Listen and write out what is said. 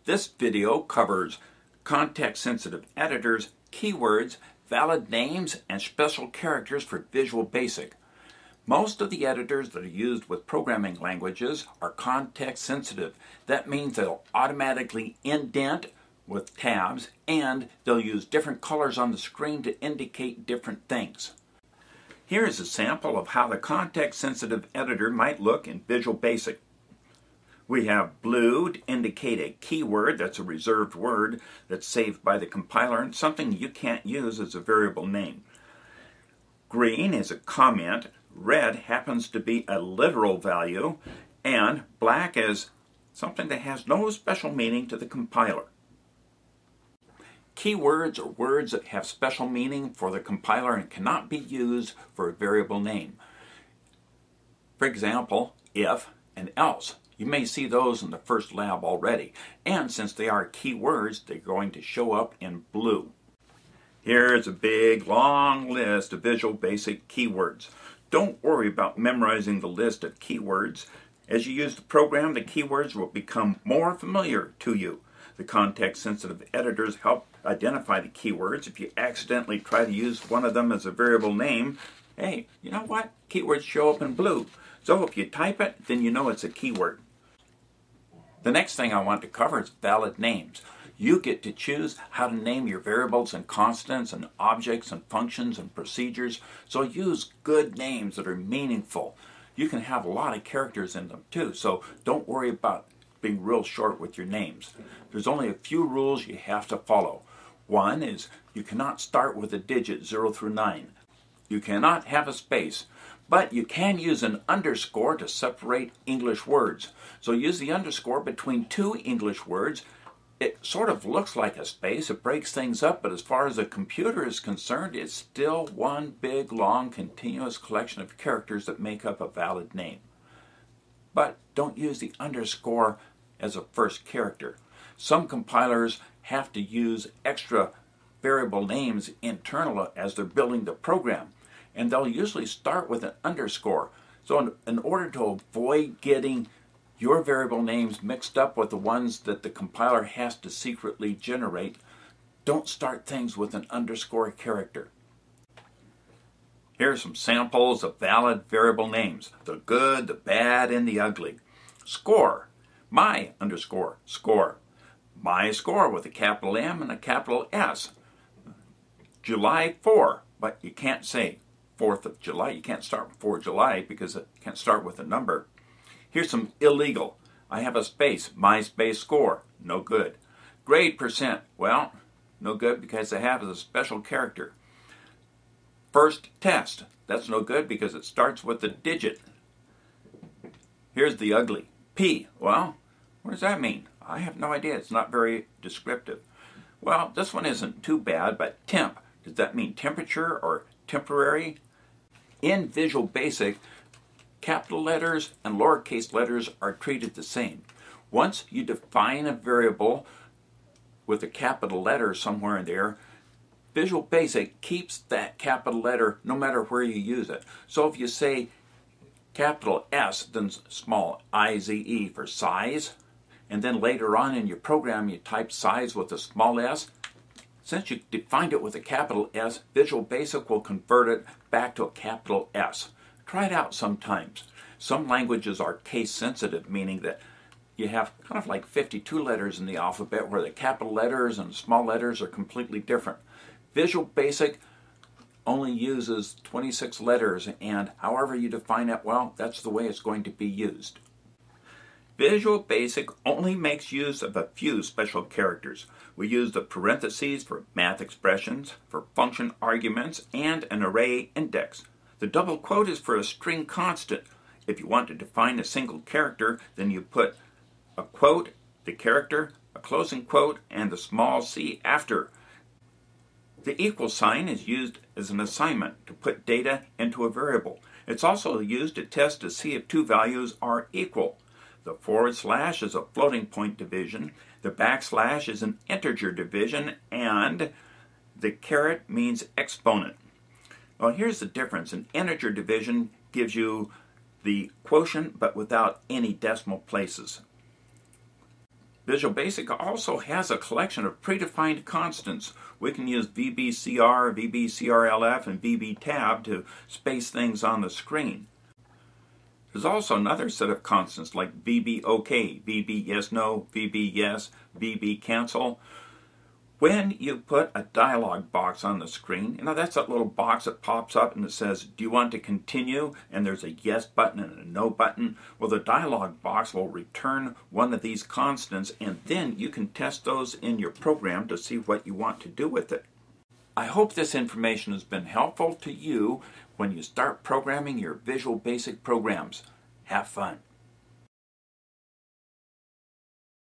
This video covers context-sensitive editors, keywords, valid names, and special characters for Visual Basic. Most of the editors that are used with programming languages are context-sensitive. That means they'll automatically indent with tabs, and they'll use different colors on the screen to indicate different things. Here is a sample of how the context-sensitive editor might look in Visual Basic. We have blue to indicate a keyword, that's a reserved word that's saved by the compiler and something you can't use as a variable name. Green is a comment, red happens to be a literal value, and black is something that has no special meaning to the compiler. Keywords are words that have special meaning for the compiler and cannot be used for a variable name. For example, if and else. You may see those in the first lab already, and since they are keywords, they're going to show up in blue. Here's a big, long list of Visual Basic keywords. Don't worry about memorizing the list of keywords. As you use the program, the keywords will become more familiar to you. The context-sensitive editors help identify the keywords. If you accidentally try to use one of them as a variable name, hey, you know what? Keywords show up in blue. So if you type it, then you know it's a keyword. The next thing I want to cover is valid names. You get to choose how to name your variables and constants and objects and functions and procedures, so use good names that are meaningful. You can have a lot of characters in them too, so don't worry about being real short with your names. There's only a few rules you have to follow. One is you cannot start with a digit 0 through 9. You cannot have a space. But you can use an underscore to separate English words. So use the underscore between two English words. It sort of looks like a space. It breaks things up, but as far as a computer is concerned, it's still one big, long, continuous collection of characters that make up a valid name. But don't use the underscore as a first character. Some compilers have to use extra variable names internal as they're building the program, and they'll usually start with an underscore. So in order to avoid getting your variable names mixed up with the ones that the compiler has to secretly generate, don't start things with an underscore character. Here are some samples of valid variable names: the good, the bad, and the ugly. Score, my underscore score. My score with a capital M and a capital S. July 4, but you can't say 4th of July. You can't start with 4th of July because it can't start with a number. Here's some illegal. I have a space, my space score, no good. Grade percent, well, no good because I have a special character. First test, that's no good because it starts with a digit. Here's the ugly. P, well, what does that mean? I have no idea. It's not very descriptive. Well, this one isn't too bad, but temp, does that mean temperature or temporary? In Visual Basic, capital letters and lowercase letters are treated the same. Once you define a variable with a capital letter somewhere in there, Visual Basic keeps that capital letter no matter where you use it. So if you say capital S, then small I-Z-E for size, and then later on in your program you type size with a small s, since you defined it with a capital S, Visual Basic will convert it back to a capital S. Try it out sometimes. Some languages are case sensitive, meaning that you have kind of like 52 letters in the alphabet where the capital letters and small letters are completely different. Visual Basic only uses 26 letters, and however you define it, well, that's the way it's going to be used. Visual Basic only makes use of a few special characters. We use the parentheses for math expressions, for function arguments, and an array index. The double quote is for a string constant. If you want to define a single character, then you put a quote, the character, a closing quote, and the small c after. The equal sign is used as an assignment to put data into a variable. It's also used to test to see if two values are equal. The forward slash is a floating point division, the backslash is an integer division, and the caret means exponent. Well, here's the difference. An integer division gives you the quotient but without any decimal places. Visual Basic also has a collection of predefined constants. We can use VBCR, VBCRLF, and VBTab to space things on the screen. There's also another set of constants like VB OK, VB yes no, VB yes, VB cancel. When you put a dialog box on the screen, that's that little box that pops up and it says, do you want to continue? And there's a yes button and a no button. Well, the dialog box will return one of these constants, and then you can test those in your program to see what you want to do with it. I hope this information has been helpful to you when you start programming your Visual Basic programs. Have fun.